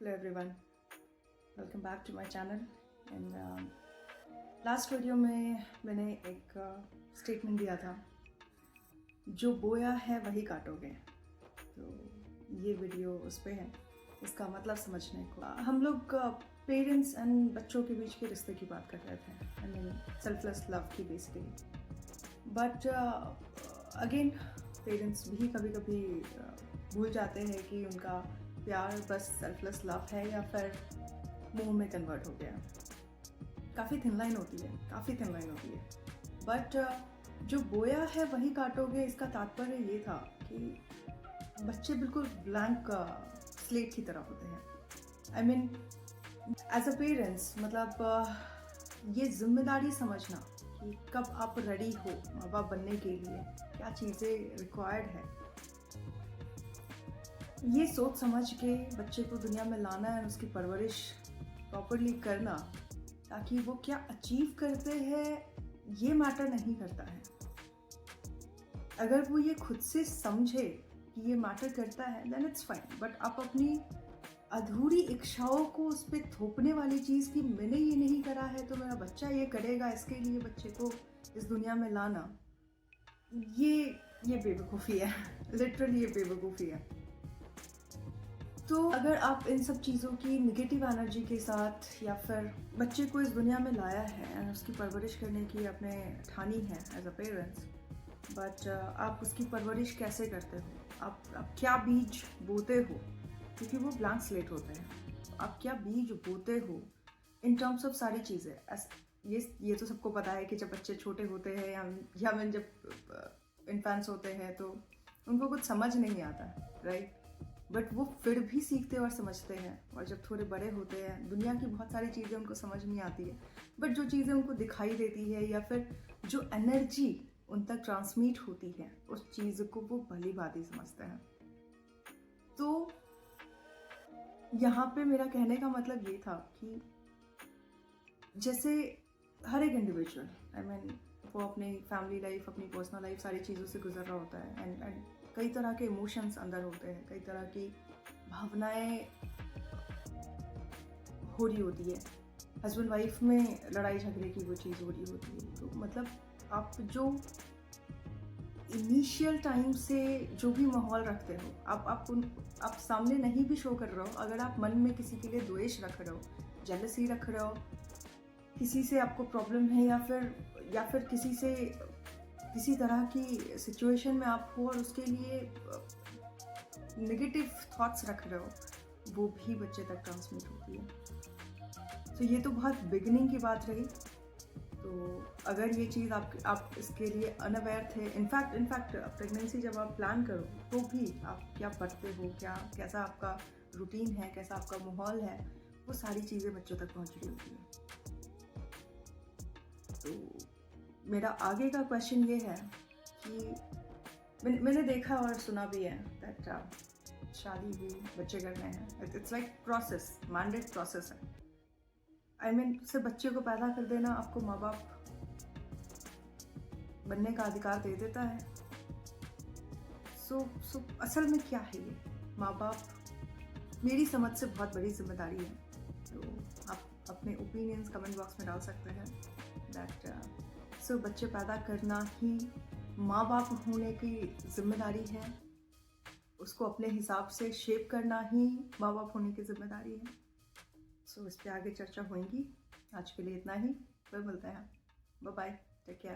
Hello everyone, welcome back to my channel. And last video में मैंने एक statement दिया था, जो बोया है वही काटोगे। तो ये वीडियो उस पे है, इसका मतलब समझने को। हम लोग पेरेंट्स एंड बच्चों के बीच के रिश्ते की बात कर रहे थे, आई मीन सेल्फलेस लव की बेसिकली। बट अगेन पेरेंट्स भी कभी कभी भूल जाते हैं कि उनका प्यार बस सेल्फलेस लव है या फिर मोह में कन्वर्ट हो गया। काफ़ी थिन लाइन होती है, बट जो बोया है वही काटोगे, इसका तात्पर्य ये था कि बच्चे बिल्कुल ब्लैंक स्लेट की तरह होते हैं। I mean as a parents, मतलब ये जिम्मेदारी समझना कि कब आप रेडी हो माँ बाप बनने के लिए, क्या चीज़ें रिक्वायर्ड है, ये सोच समझ के बच्चे को दुनिया में लाना है, उसकी परवरिश प्रॉपरली करना, ताकि वो क्या अचीव करते हैं ये मैटर नहीं करता है। अगर वो ये खुद से समझे कि ये मैटर करता है देन इट्स फाइन। बट आप अपनी अधूरी इच्छाओं को उस पर थोपने वाली चीज़ की मैंने ये नहीं करा है तो मेरा बच्चा ये करेगा, इसके लिए बच्चे को इस दुनिया में लाना, ये बेवकूफ़ी है। लिटरली ये बेवकूफ़ी है। तो अगर आप इन सब चीज़ों की निगेटिव एनर्जी के साथ या फिर बच्चे को इस दुनिया में लाया है एंड उसकी परवरिश करने की आपने ठानी है एज अ पेरेंट्स, बट आप उसकी परवरिश कैसे करते हो, आप क्या बीज बोते हो, क्योंकि वो ब्लैंक स्लेट होते हैं। आप क्या बीज बोते हो इन टर्म्स ऑफ सारी चीज़ें। ये तो सबको पता है कि जब बच्चे छोटे होते हैं या मैं जब इन्फेंट्स होते हैं तो उनको कुछ समझ नहीं आता, राइट। बट वो फिर भी सीखते और समझते हैं, और जब थोड़े बड़े होते हैं दुनिया की बहुत सारी चीज़ें उनको समझ नहीं आती है, बट जो चीज़ें उनको दिखाई देती है या फिर जो एनर्जी उन तक ट्रांसमिट होती है उस चीज़ को वो भली भांति समझते हैं। तो यहाँ पे मेरा कहने का मतलब ये था कि जैसे हर एक इंडिविजुअल, आई मीन वो अपनी फैमिली लाइफ, अपनी पर्सनल लाइफ, सारी चीज़ों से गुजर रहा होता है एंड कई तरह के इमोशंस अंदर होते हैं, कई तरह की भावनाएं हो रही होती है। हस्बैंड वाइफ में लड़ाई झगड़े की वो चीज़ हो रही होती है। तो मतलब आप जो इनिशियल टाइम से जो भी माहौल रखते हो, आप सामने नहीं भी शो कर रहे हो, अगर आप मन में किसी के लिए द्वेष रख रहे हो, जेलसी रख रहे हो, किसी से आपको प्रॉब्लम है या फिर किसी तरह की सिचुएशन में आप हो और उसके लिए नेगेटिव थॉट्स रख रहे हो, वो भी बच्चे तक ट्रांसमिट होती है। तो ये तो बहुत बिगिनिंग की बात रही। तो अगर ये चीज़ आप इसके लिए अनअवेयर थे, इनफैक्ट प्रेगनेंसी जब आप प्लान करो तो भी आप क्या पढ़ते हो, कैसा आपका रूटीन है, कैसा आपका माहौल है, वो सारी चीज़ें बच्चों तक पहुँच रही होती है। तो मेरा आगे का क्वेश्चन ये है कि मैंने देखा और सुना भी है दैट शादी हुई, बच्चे करने हैं, it's like process, mandate process है। आई मीन सिर्फ बच्चे को पैदा कर देना आपको माँ बाप बनने का अधिकार दे देता है। सो असल में क्या है ये माँ बाप, मेरी समझ से बहुत बड़ी जिम्मेदारी है। तो आप अपने ओपिनियंस कमेंट बॉक्स में डाल सकते हैं दैट बच्चे पैदा करना ही माँ बाप होने की जिम्मेदारी है, उसको अपने हिसाब से शेप करना ही माँ बाप होने की जिम्मेदारी है। इस पर आगे चर्चा होगी। आज के लिए इतना ही, फिर मिलते हैं। Bye bye, take care.